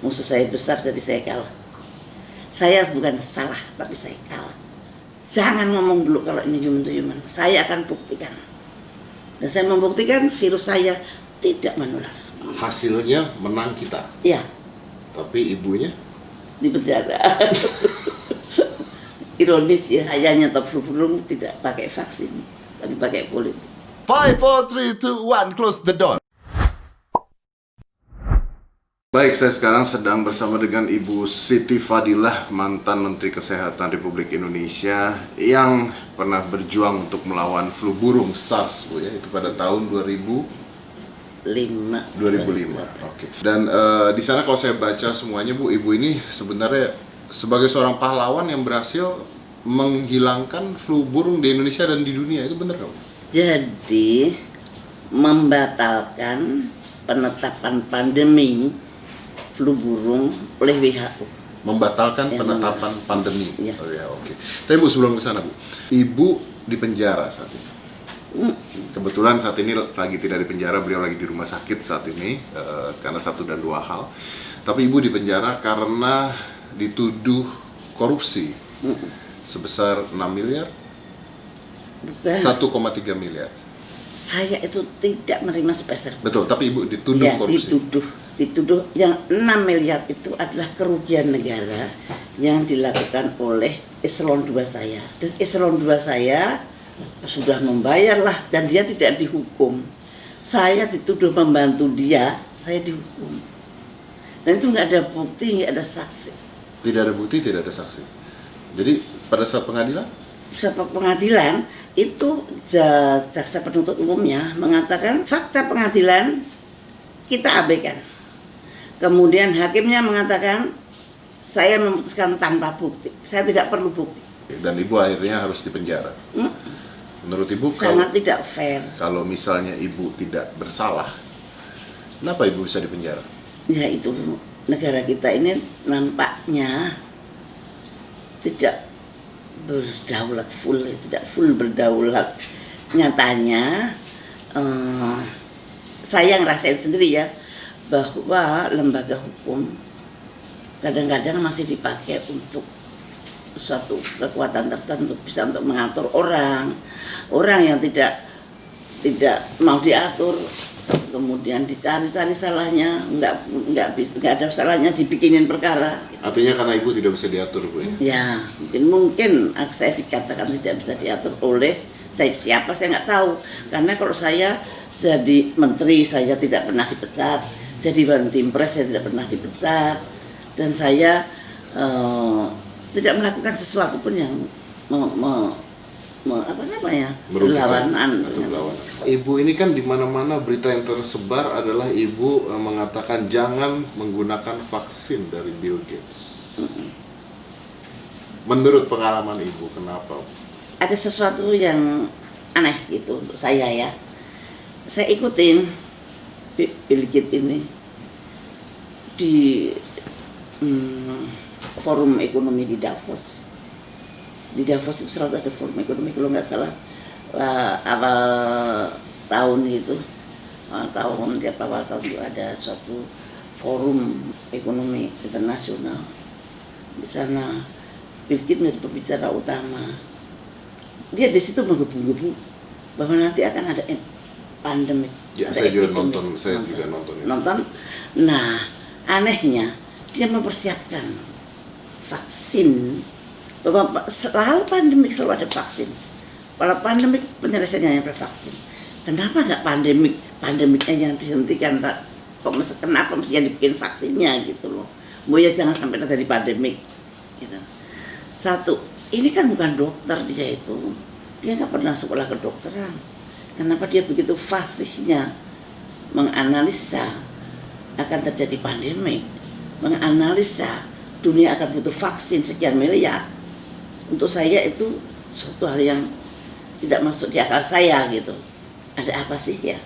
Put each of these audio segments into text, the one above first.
Musuh saya besar jadi saya kalah. Saya bukan salah tapi saya kalah. Jangan ngomong dulu kalau ini human to human. Saya akan buktikan. Dan saya membuktikan virus saya tidak menular. Hasilnya menang kita. Iya. Tapi ibunya Di penjara. Ironis ya, saya nyetop flu burung tidak pakai vaksin, tapi pakai politik. 5, 4, 3, 2, 1, close the door. Baik, saya sekarang sedang bersama dengan Ibu Siti Fadilah, mantan Menteri Kesehatan Republik Indonesia yang pernah berjuang untuk melawan flu burung SARS, Bu, ya, itu pada tahun 2005. Oke. Dan di sana kalau saya baca semuanya, Bu, Ibu ini sebenarnya sebagai seorang pahlawan yang berhasil menghilangkan flu burung di Indonesia dan di dunia, itu benar nggak, Bu? Jadi membatalkan penetapan pandemi flu burung oleh WHO. Membatalkan Ya, penetapan pandemi. Ya. Oh ya, oke. Tapi Bu, sebelum ke sana, Bu, Ibu di penjara saat ini. Kebetulan saat ini lagi tidak di penjara, beliau lagi di rumah sakit saat ini karena satu dan dua hal. Tapi Ibu di penjara karena dituduh korupsi sebesar 6 miliar, 1,3 miliar. Saya itu tidak menerima sepeser. Betul, tapi Ibu dituduh Ya, korupsi. dituduh yang 6 miliar itu adalah kerugian negara yang dilakukan oleh eselon 2 saya. Dan eselon 2 saya sudah membayar lah dan dia tidak dihukum. Saya dituduh membantu dia, saya dihukum. Dan itu nggak ada bukti, nggak ada saksi. Tidak ada bukti, tidak ada saksi. Jadi pada saat pengadilan? Saat pengadilan itu jaksa penuntut umumnya mengatakan fakta pengadilan kita abaikan. Kemudian hakimnya mengatakan saya memutuskan tanpa bukti, saya tidak perlu bukti. Dan Ibu akhirnya harus dipenjara. Menurut Ibu Sangat tidak fair. kalau misalnya Ibu tidak bersalah, kenapa Ibu bisa dipenjara? Ya itu negara kita ini nampaknya tidak berdaulat full, tidak full berdaulat. Nyatanya saya ngerasain sendiri ya bahwa lembaga hukum kadang-kadang masih dipakai untuk suatu kekuatan tertentu, bisa untuk mengatur orang yang tidak mau diatur, kemudian dicari-cari salahnya, nggak ada salahnya dibikinin perkara. Artinya karena Ibu tidak bisa diatur, Bu, ya? Ya, mungkin saya dikatakan tidak bisa diatur oleh siapa saya nggak tahu. Karena kalau saya jadi menteri saya tidak pernah dipecat, jadi Wantimpres saya tidak pernah dipecat, dan saya tidak melakukan sesuatu pun yang berlawanan. Ibu ini kan di mana-mana berita yang tersebar adalah Ibu mengatakan jangan menggunakan vaksin dari Bill Gates. Menurut pengalaman Ibu, kenapa? Ada sesuatu yang aneh gitu untuk saya ya. Saya ikutin Bill Gates ini di forum ekonomi di Davos. Di Davos itu selalu ada forum ekonomi, kalau nggak salah awal tahun itu, awal tahun itu ada suatu forum ekonomi internasional. Di sana Bill Gates menjadi pembicara utama. Dia di situ menggebu-gebu bahwa nanti akan ada pandemi. Ya, saya juga nonton. Nonton. Nah, anehnya dia mempersiapkan vaksin, bahwa selalu pandemik selalu ada vaksin. Kalau pandemik penyelesaiannya pada vaksin. Kenapa nggak pandemiknya yang dihentikan? Kenapa mesti dibikin vaksinnya gitu loh? Mau ya jangan sampai terjadi pandemik. Gitu. Satu, ini kan bukan dokter dia itu. Dia nggak pernah sekolah kedokteran. Kenapa dia begitu fasihnya menganalisa akan terjadi pandemik, menganalisa dunia akan butuh vaksin sekian miliar. Untuk saya itu suatu hal yang tidak masuk di akal saya gitu. Ada apa sih ya?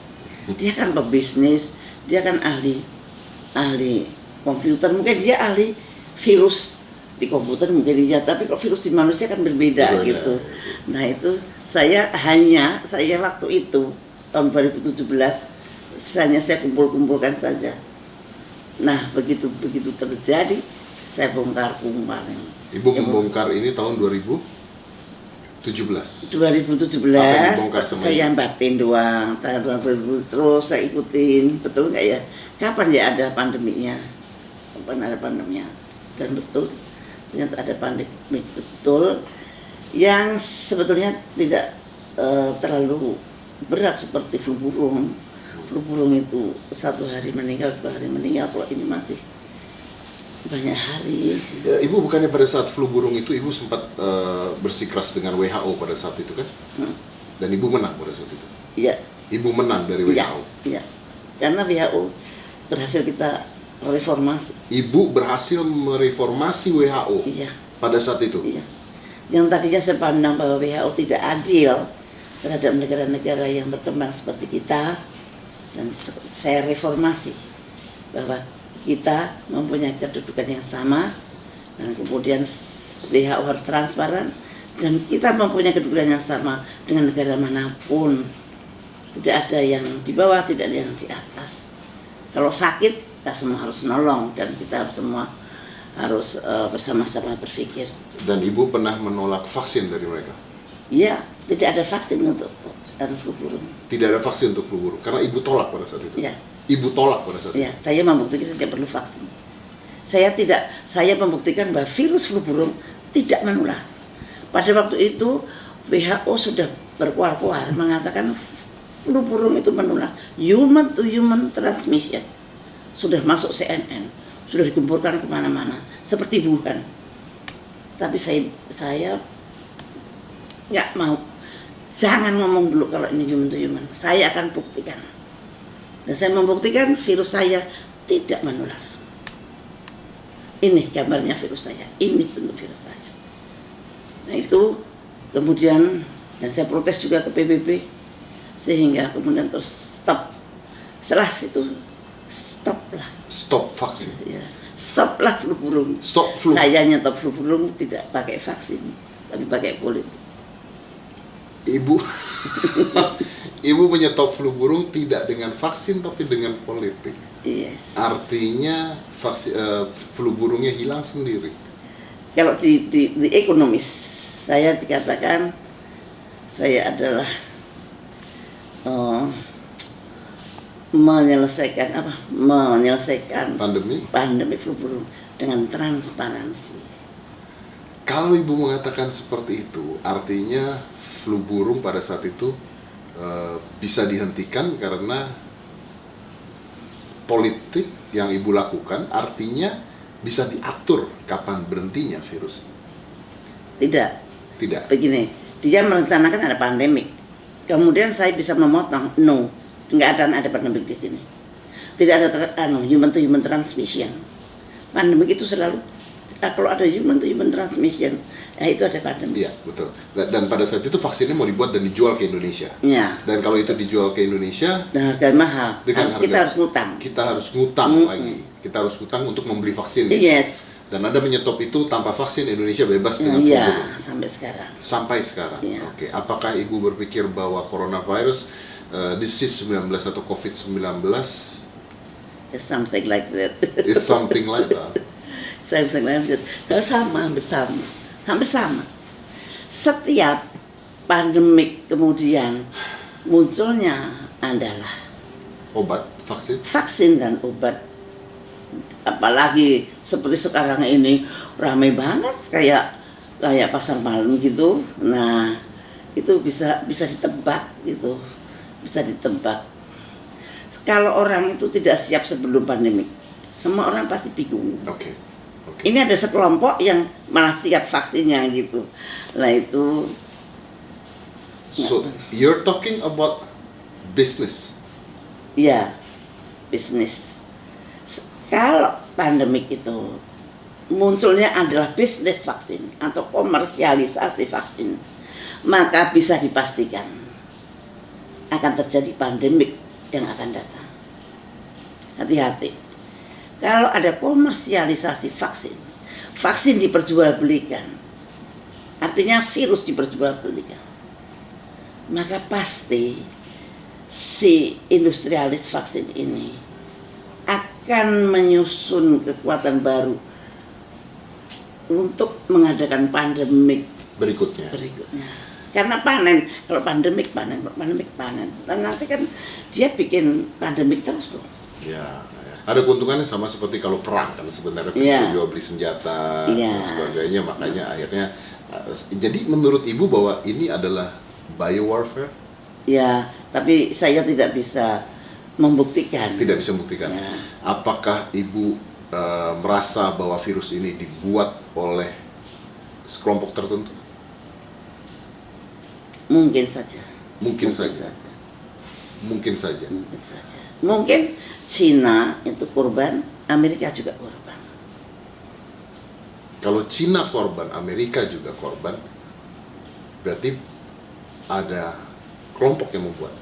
Dia kan pebisnis, dia kan ahli komputer, mungkin dia ahli virus di komputer mungkin dia, tapi kok virus di manusia kan berbeda gitu. Nah itu saya waktu itu tahun 2017 hanya saya kumpulkan saja Nah, begitu terjadi, saya bongkar kemarin. Ibu membongkar ini tahun 2017. 2017 Apa yang dibongkar sama saya ibu? batin doang, tahun 2000 terus saya ikutin, betul nggak ya? Kapan ya ada pandeminya? Kapan ada pandeminya? Dan betul, ternyata ada pandemi betul, yang sebetulnya tidak terlalu berat seperti flu burung. Flu burung itu 1 hari meninggal, 2 hari meninggal. Kalau ini masih banyak hari. Ya, Ibu bukannya pada saat flu burung itu Ibu sempat bersikeras dengan WHO pada saat itu kan? Dan Ibu menang pada saat itu. Iya. Ibu menang dari Iya, WHO. iya. Karena WHO berhasil kita reformasi. Ibu berhasil mereformasi WHO Iya, pada saat itu. iya. Yang tadinya saya pandang bahwa WHO tidak adil terhadap negara-negara yang berkembang seperti kita, dan saya reformasi bahwa kita mempunyai kedudukan yang sama, dan kemudian WHO harus transparan, dan kita mempunyai kedudukan yang sama dengan negara manapun. Tidak ada yang di bawah, tidak ada yang di atas. Kalau sakit, kita semua harus nolong, dan kita semua harus bersama-sama berpikir. Dan Ibu pernah menolak vaksin dari mereka? Iya, tidak ada vaksin untuk flu burung. Tidak ada vaksin untuk flu burung karena Ibu tolak pada saat itu. Iya. Ibu tolak pada saat Ya, itu. saya membuktikan tidak perlu vaksin. Saya membuktikan bahwa virus flu burung tidak menular. Pada waktu itu WHO sudah berkuar-kuar mengatakan flu burung itu menular, human to human transmission. Sudah masuk CNN, sudah digempurkan kemana-mana, seperti Wuhan. Tapi saya nggak mau. Jangan ngomong dulu kalau ini human to human. Saya akan buktikan. Dan saya membuktikan virus saya tidak menular. Ini gambarnya virus saya, ini bentuk virus saya. Nah itu kemudian, dan saya protes juga ke PBB, sehingga kemudian terus stop. Setelah itu stoplah. Stop vaksin. Ya, stoplah flu burung. Stop flu. Saya nyetop flu burung tidak pakai vaksin, tapi pakai politik. Ibu Ibu menyetop flu burung tidak dengan vaksin tapi dengan politik. Yes. Artinya flu burungnya hilang sendiri. Kalau di ekonomis, saya dikatakan saya adalah menyelesaikan pandemi flu burung dengan transparansi. Kalau Ibu mengatakan seperti itu, artinya flu burung pada saat itu bisa dihentikan karena politik yang Ibu lakukan, artinya bisa diatur kapan berhentinya virus. Tidak. Begini, dia merencanakan ada pandemik. Kemudian saya bisa memotong, no, nggak akan ada pandemik di sini. Tidak ada human to human transmission. Pandemik itu selalu kalau ada human to human transmission, ya itu ada pandemi. Iya, betul. Dan pada saat itu vaksinnya mau dibuat dan dijual ke Indonesia. Ya. Dan kalau itu dijual ke Indonesia, dengan harga mahal, kita harus ngutang. Kita harus ngutang lagi. Kita harus ngutang untuk membeli vaksin. Yes. Dan Anda menyetop itu tanpa vaksin Indonesia bebas dengan flu Iya, burung. sampai sekarang. Sampai sekarang. Iya. Oke. Apakah Ibu berpikir bahwa coronavirus, disease 19 atau COVID-19 It's something like that. is something like that? Saya bisa lanjut. Hampir sama. Setiap pandemik kemudian munculnya adalah Obat, vaksin dan obat. Apalagi seperti sekarang ini ramai banget kayak pasar malam gitu. Nah, itu bisa ditebak gitu. Bisa ditebak. Kalau orang itu tidak siap sebelum pandemik, semua orang pasti bingung. Oke. Ini ada sekelompok yang malah siap vaksinnya gitu. Nah itu. So you're talking about business. Ya, bisnis. Kalau pandemik itu munculnya adalah bisnis vaksin atau komersialisasi vaksin, maka bisa dipastikan akan terjadi pandemik yang akan datang. Hati-hati. Kalau ada komersialisasi vaksin diperjualbelikan, artinya virus diperjualbelikan, maka pasti si industrialis vaksin ini akan menyusun kekuatan baru untuk mengadakan pandemik Berikutnya. Karena panen, kalau pandemik panen. Dan nanti kan dia bikin pandemik terus loh. Ya, ada keuntungannya sama seperti kalau perang kan sebenarnya Iya. jual beli senjata Iya. dan sebagainya, makanya akhirnya jadi menurut Ibu bahwa ini adalah biowarfare? Ya, tapi saya tidak bisa membuktikan. Tidak bisa membuktikan. Ya. Apakah Ibu merasa bahwa virus ini dibuat oleh sekelompok tertentu? Mungkin saja. Mungkin saja. Mungkin saja. Mungkin saja. Mungkin Cina itu korban, Amerika juga korban. Kalau Cina korban, Amerika juga korban, berarti ada kelompok yang membuat.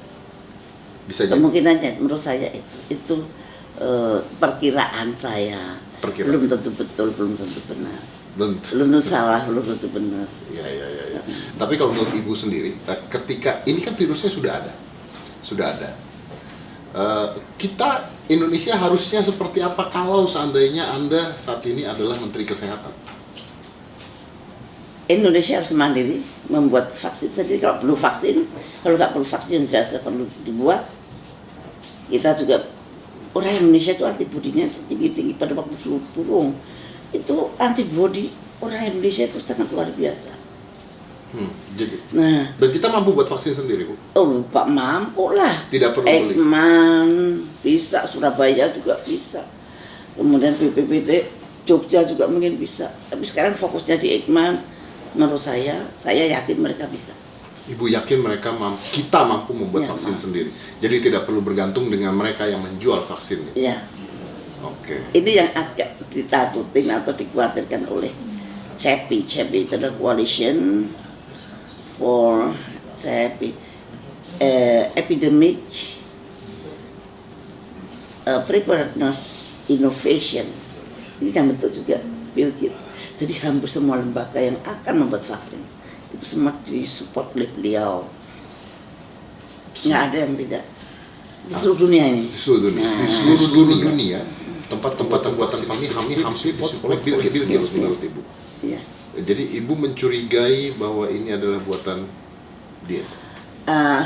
Bisa jadi. Kemungkinannya menurut saya itu perkiraan saya. Perkiraan. Belum tentu betul, belum tentu benar. Belum. Belum tentu salah, belum tentu benar. Ya. Tapi kalau menurut Ibu sendiri, ketika ini kan virusnya sudah ada. Kita Indonesia harusnya seperti apa kalau seandainya Anda saat ini adalah Menteri Kesehatan? Indonesia harus mandiri membuat vaksin sendiri. Kalau perlu vaksin, kalau nggak perlu vaksin tidak perlu dibuat. Kita juga, orang Indonesia itu antibodinya tinggi pada waktu flu burung. Itu antibodi orang Indonesia itu sangat luar biasa. Jadi. Nah, Dan kita mampu buat vaksin sendiri, Bu? oh Pak, mampu lah. Tidak perlu beli. Ekman bisa, Surabaya juga bisa. Kemudian BPPT Jogja juga mungkin bisa. Tapi sekarang fokusnya di Ekman. Menurut saya yakin mereka bisa. Ibu yakin kita mampu membuat Ya, vaksin mampu. sendiri. Jadi tidak perlu bergantung dengan mereka yang menjual vaksinnya. Ya, Oke. ini yang agak ditakutin atau dikhawatirkan oleh CEPI. CEPI itu adalah Coalition for Epidemic Preparedness Innovation. Ini yang bentuk juga Bill Gates. Jadi hampir semua lembaga yang akan membuat vaksin itu semua disupport oleh beliau. Nggak ada yang tidak di seluruh dunia ini. Di seluruh dunia, Nah, di seluruh dunia, tempat-tempat pembuatan vaksin ini hampir oleh Bill Gates menurut Ibu. Iya. Jadi Ibu mencurigai bahwa ini adalah buatan dia.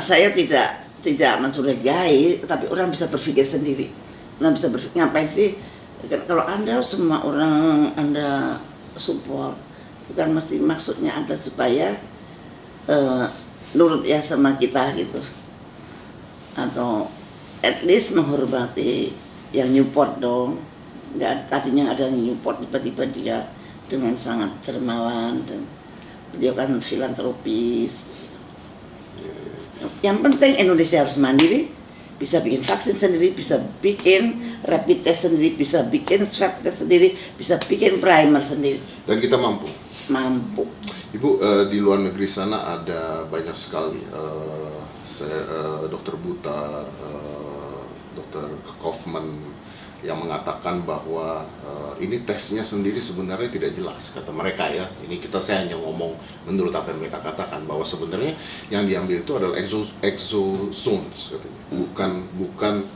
Saya tidak mencurigai, tapi orang bisa berpikir sendiri. Orang bisa berpikir, ngapain sih? Kalau Anda semua orang Anda support, bukan mesti maksudnya Anda supaya nurut ya sama kita gitu, atau at least menghormati yang Newport dong. Nggak, tadinya ada yang Newport, tiba-tiba dia dengan sangat dermawan dan beliau kan filantropis. Yang penting Indonesia harus mandiri, bisa bikin vaksin sendiri, bisa bikin rapid test sendiri, bisa bikin swab test sendiri, bisa bikin primer sendiri. Dan kita mampu. Mampu. Ibu, di luar negeri sana ada banyak sekali dokter Butar, dokter Kaufman yang mengatakan bahwa ini tesnya sendiri sebenarnya tidak jelas, kata mereka ya. Ini saya hanya ngomong menurut apa yang mereka katakan, bahwa sebenarnya yang diambil itu adalah exosomes katanya, bukan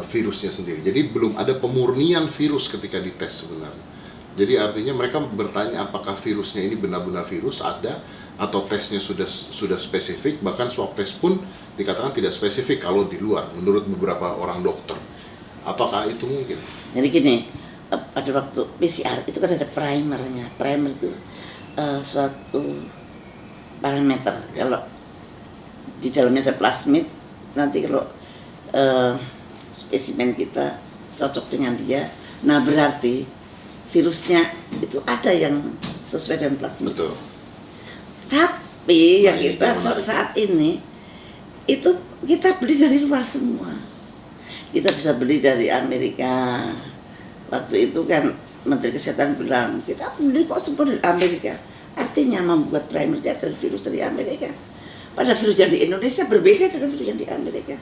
virusnya sendiri. Jadi belum ada pemurnian virus ketika dites sebenarnya. Jadi artinya mereka bertanya apakah virusnya ini benar-benar virus ada, atau tesnya sudah spesifik. Bahkan swab test pun dikatakan tidak spesifik kalau di luar menurut beberapa orang dokter. Apakah itu mungkin? Jadi gini, pada waktu PCR itu kan ada primernya. Primer itu suatu parameter. Kalau di dalamnya ada plasmid, nanti kalau spesimen kita cocok dengan dia, nah berarti virusnya itu ada yang sesuai dengan plasmid. Betul. Tapi yang Nah, ini kita menarik. saat ini itu kita beli dari luar semua. Kita bisa beli dari Amerika. Waktu itu kan Menteri Kesehatan bilang, kita beli kok semua dari Amerika. Artinya membuat primer dari virus dari Amerika. Padahal virus yang di Indonesia berbeda dengan virus yang di Amerika.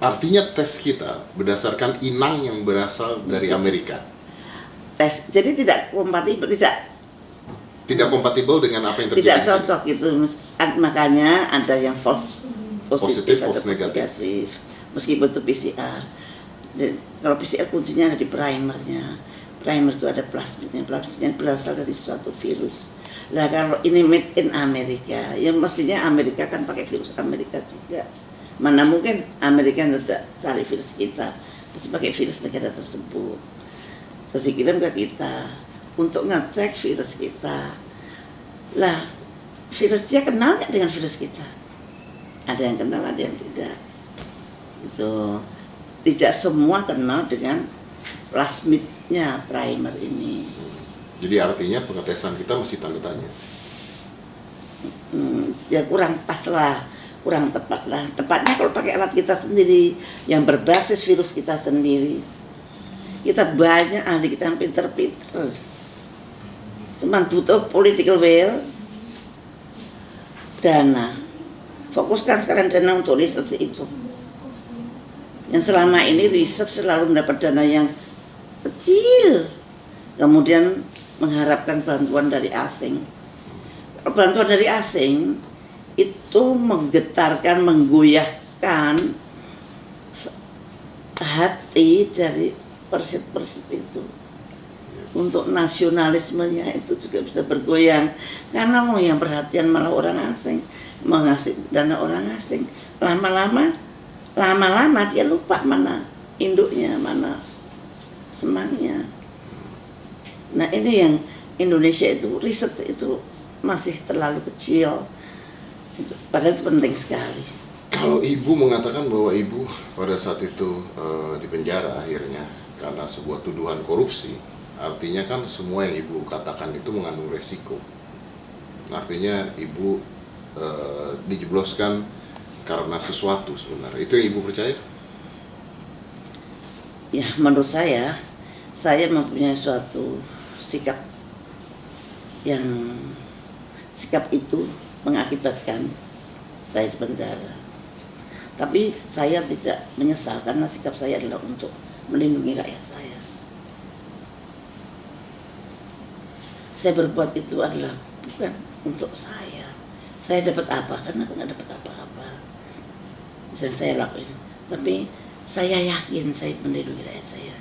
Artinya tes kita berdasarkan inang yang berasal dari Amerika. Tes, jadi tidak kompatibel, Tidak kompatibel dengan apa yang terjadi tidak di sini. cocok gitu. Makanya ada yang false Positif, ada false negatif. negatif. Meskipun itu PCR. Jadi, kalau PCR kuncinya ada di primernya. Primer itu ada plasmidnya, plasmidnya berasal dari suatu virus. Nah kalau ini made in Amerika, ya mestinya Amerika kan pakai virus Amerika juga. Mana mungkin Amerika tidak cari virus kita, terus pakai virus negara tersebut. Terus dikirim ke kita untuk ngecek virus kita. Lah, virus dia kenal nggak dengan virus kita? Ada yang kenal, ada yang tidak. Itu tidak semua kenal dengan plasmidnya primer ini. Jadi artinya pengetesan kita masih tanda tanya. Ya kurang pas lah, kurang tepat lah. Tepatnya kalau pakai alat kita sendiri yang berbasis virus kita sendiri. Kita banyak ahli kita yang pinter-pinter. Cuman butuh political will, dana. Fokuskan sekarang dana untuk riset itu. Yang selama ini riset selalu mendapat dana yang kecil, kemudian mengharapkan bantuan dari asing. Bantuan dari asing itu menggetarkan, menggoyahkan hati dari persit-persit itu. Untuk nasionalismenya itu juga bisa bergoyang, karena mau yang perhatian malah orang asing, mengasih dana orang asing. Lama-lama dia lupa mana induknya, mana semangnya. Nah ini yang Indonesia itu riset itu masih terlalu kecil, padahal itu penting sekali. Kalau ibu mengatakan bahwa ibu pada saat itu di penjara akhirnya karena sebuah tuduhan korupsi, artinya kan semua yang ibu katakan itu mengandung resiko. Artinya ibu dijebloskan karena sesuatu sebenarnya. Itu yang ibu percaya? Ya menurut saya mempunyai suatu sikap itu mengakibatkan saya di penjara. Tapi saya tidak menyesal karena sikap saya adalah untuk melindungi rakyat saya. Saya berbuat itu adalah bukan untuk saya. Saya dapat apa? Karena aku nggak dapat apa-apa. Saya lakuin. Tapi saya yakin saya melindungi rakyat saya.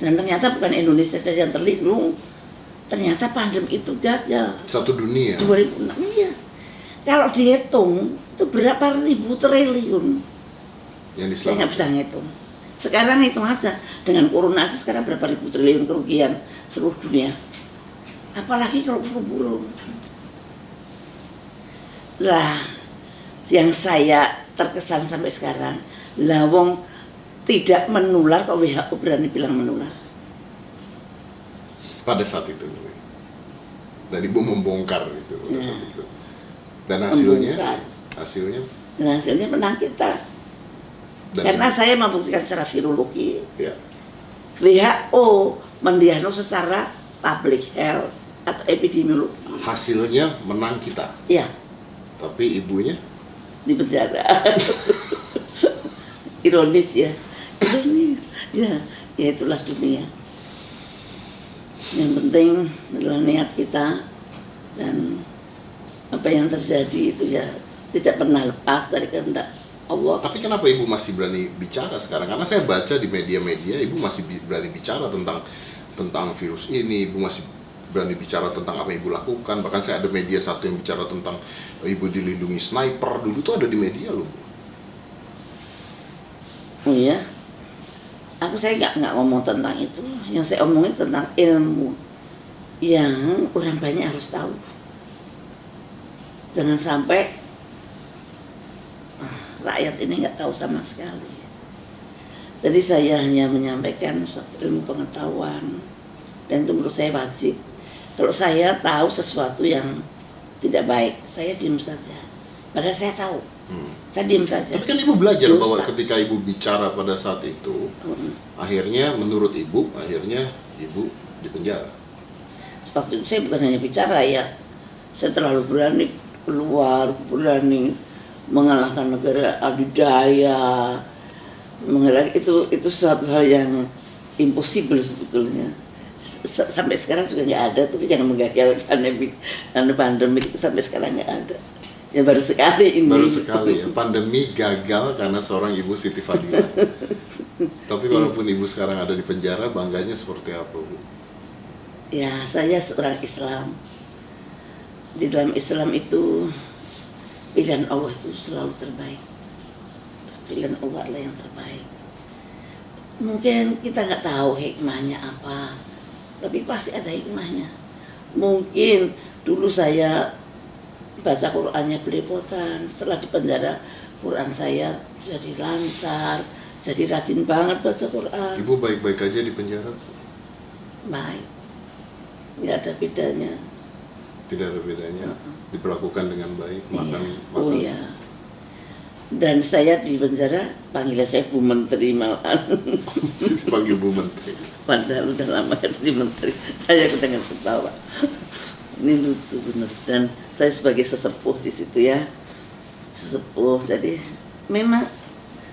Dan ternyata bukan Indonesia saja yang terlindung. Ternyata pandemi itu gagal. Satu dunia. 2006 iya. Kalau dihitung itu berapa ribu triliun. Yang Saya diselamatkan. nggak bisa ngitung. Sekarang hitung aja dengan corona aja sekarang berapa ribu triliun kerugian seluruh dunia. Apalagi kalau flu burung. Lah, yang saya terkesan sampai sekarang, lawong tidak menular kok WHO berani bilang menular. Pada saat itu. Dan ibu membongkar itu pada saat itu. Dan hasilnya? Membongkar. Dan hasilnya menang kita. Dan karena saya membuktikan secara virologi. Ya. WHO mendiagnosis secara public health atau epidemiologi. Hasilnya menang kita. Ya, Tapi ibunya? di penjara. Ironis ya. Ironis. Ya itulah dunia. Yang penting adalah niat kita, dan apa yang terjadi itu ya tidak pernah lepas dari kehendak Allah. Tapi kenapa ibu masih berani bicara sekarang? Karena saya baca di media-media ibu masih berani bicara tentang virus ini, ibu masih berani bicara tentang apa yang ibu lakukan. Bahkan saya ada media satu yang bicara tentang ibu dilindungi sniper, dulu tuh ada di media loh. Oh iya, saya nggak ngomong tentang itu. Yang saya omongin tentang ilmu yang orang banyak harus tahu. Jangan sampai rakyat ini nggak tahu sama sekali. Jadi saya hanya menyampaikan suatu ilmu pengetahuan, dan itu menurut saya wajib. Kalau saya tahu sesuatu yang tidak baik, saya diam saja. Padahal saya tahu, saya diam saja. Tapi kan ibu belajar Dosa. bahwa ketika ibu bicara pada saat itu, akhirnya menurut ibu, ibu dipenjara. Waktu itu saya bukan hanya bicara ya, saya terlalu berani keluar, berani mengalahkan negara adidaya, itu suatu hal yang impossible sebetulnya. Sampai sekarang juga nggak ada, tapi jangan menggagalkan pandemi itu sampai sekarang nggak ada. Ya baru sekali ini. Baru sekali ya, pandemi gagal karena seorang Ibu Siti Fadilah. Tapi walaupun Ibu sekarang ada di penjara, bangganya seperti apa, Bu? Ya, saya seorang Islam. Di dalam Islam itu pilihan Allah itu selalu terbaik. Pilihan Allah adalah yang terbaik. Mungkin kita nggak tahu hikmahnya apa, tapi pasti ada hikmahnya. Mungkin dulu saya baca Qur'annya belepotan, setelah di penjara Qur'an saya jadi lancar, jadi rajin banget baca Qur'an. Ibu baik-baik aja di penjara? Baik, nggak ada bedanya. Tidak ada bedanya, diperlakukan dengan baik, makan. Oh iya. Dan saya di penjara panggilnya saya Bu Menteri malahan. Panggil Bu Menteri. Padahal udah lama jadi menteri. Saya dengan ketawa. Ini lucu bener. Dan saya sebagai sesepuh di situ ya, sesepuh. Jadi memang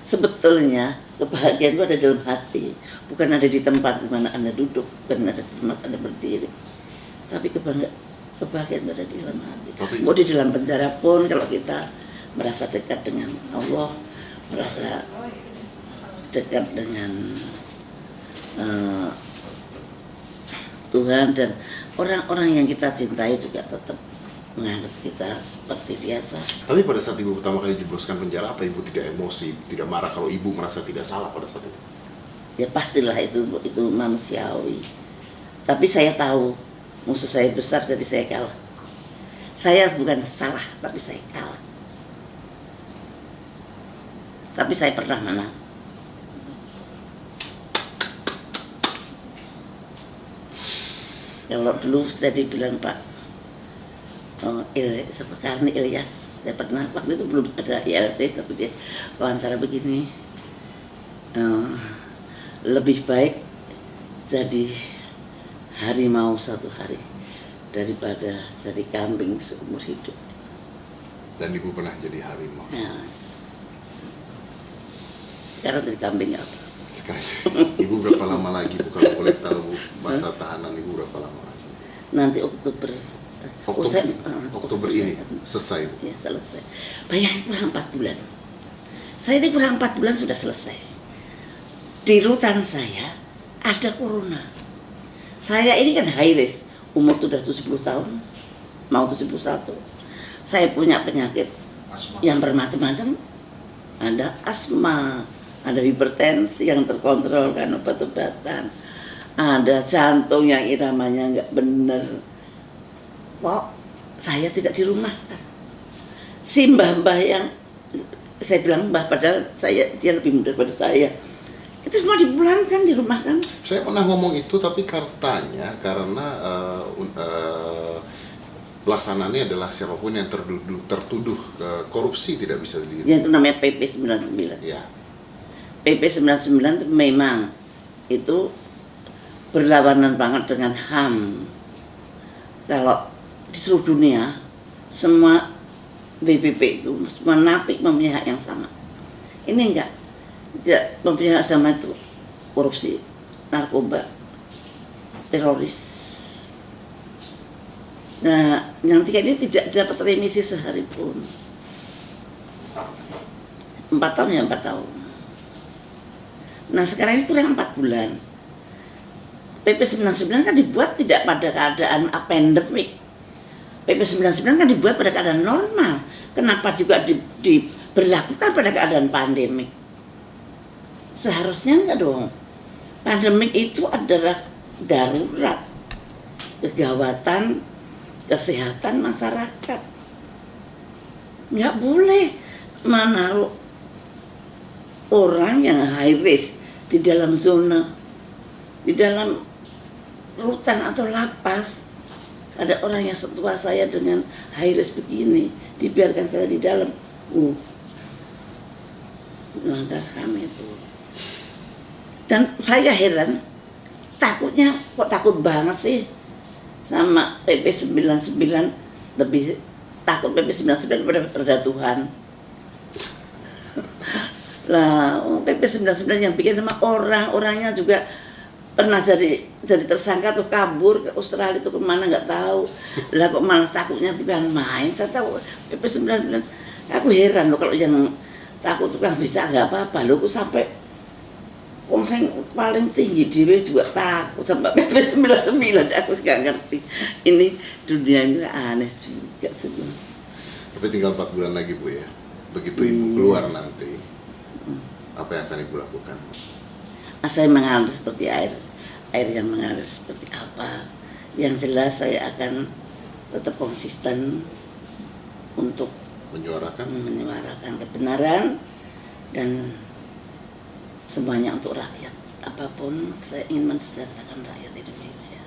sebetulnya kebahagiaan itu ada dalam hati, bukan ada di tempat di mana Anda duduk, bukan ada di tempat Anda berdiri. Tapi kebahagiaan itu ada di dalam hati. Mau di dalam penjara pun kalau kita merasa dekat dengan Allah, merasa dekat dengan Tuhan, dan orang-orang yang kita cintai juga tetap menganggap kita seperti biasa. Tapi pada saat Ibu pertama kali jebloskan penjara, apa Ibu tidak emosi, tidak marah kalau Ibu merasa tidak salah pada saat itu? Ya pastilah itu manusiawi. Tapi saya tahu musuh saya besar, jadi saya kalah. Saya bukan salah, tapi saya kalah. Tapi saya pernah menang. Kalau dulu saya dibilang Pak Karni Ilyas, saya pernah, waktu itu belum ada ILC, tapi dia wawancara begini, lebih baik jadi harimau satu hari daripada jadi kambing seumur hidup. Dan Ibu pernah jadi harimau. Nah, sekarang jadi kambing apa? Sekarang Ibu berapa lama lagi, Bu, kalau boleh tahu masa tahanan Ibu berapa lama lagi? Nanti Oktober ini selesai, Bu? Ya, selesai. Bayangin kurang 4 bulan. Saya ini kurang 4 bulan sudah selesai. Di rutan saya ada corona. Saya ini kan high risk, umur sudah 70 tahun, mau 71. Saya punya penyakit Asma. yang bermacam-macam. Ada asma, ada hipertensi yang terkontrol kan obat-obatan, ada jantung yang iramanya nggak bener. Kok saya tidak dirumahkan? Si mbah-mbah yang saya bilang mbah, padahal dia lebih muda daripada saya, itu semua dipulangkan, dirumahkan. Saya pernah ngomong itu, tapi katanya karena pelaksanaannya adalah siapapun yang tertuduh korupsi tidak bisa diri. Ya, itu namanya PP 99. Ya. PP 99 itu memang itu berlawanan banget dengan HAM. Kalau di seluruh dunia semua WPP itu semua napi mempunyai hak yang sama. Ini enggak, tidak mempunyai hak sama, itu korupsi, narkoba, teroris. Nah, yang tiga ini tidak dapat remisi sehari pun. 4 tahun ya 4 tahun. Nah, sekarang ini kurang 4 bulan. PP 99 kan dibuat tidak pada keadaan pandemik. PP 99 kan dibuat pada keadaan normal. Kenapa juga diberlakukan pada keadaan pandemik? Seharusnya enggak dong. Pandemik itu adalah darurat, kegawatan kesehatan masyarakat. Nggak boleh menaruh orang yang high risk di dalam zona, di dalam rutan atau lapas. Ada orang yang setua saya dengan high risk begini, dibiarkan saya di dalam. Melanggar HAM itu. Dan saya heran, takutnya kok takut banget sih sama PP 99, lebih takut PP 99 daripada Tuhan. Lah, PP 99 yang bikin sama orang-orangnya juga pernah jadi tersangka tuh kabur ke Australia tuh kemana nggak tahu. Lah kok malah takutnya bukan main. Saya tahu PP 99. Aku heran loh kalau yang takut tukang becak nggak apa-apa. Loh kok sampai wong sing paling tinggi dhewe juga takut sampai PP 99. Aku nggak ngerti. Ini dunia ini aneh juga sebenarnya. Tapi tinggal 4 bulan lagi Bu ya. Begitu Ibu keluar nanti, apa yang akan Ibu lakukan? Saya mengalir seperti air yang mengalir seperti apa. Yang jelas saya akan tetap konsisten untuk menyuarakan kebenaran dan semuanya untuk rakyat. Apapun saya ingin mensejahterakan rakyat Indonesia.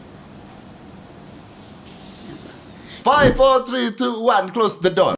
5, 4, 3, 2, 1, close the door.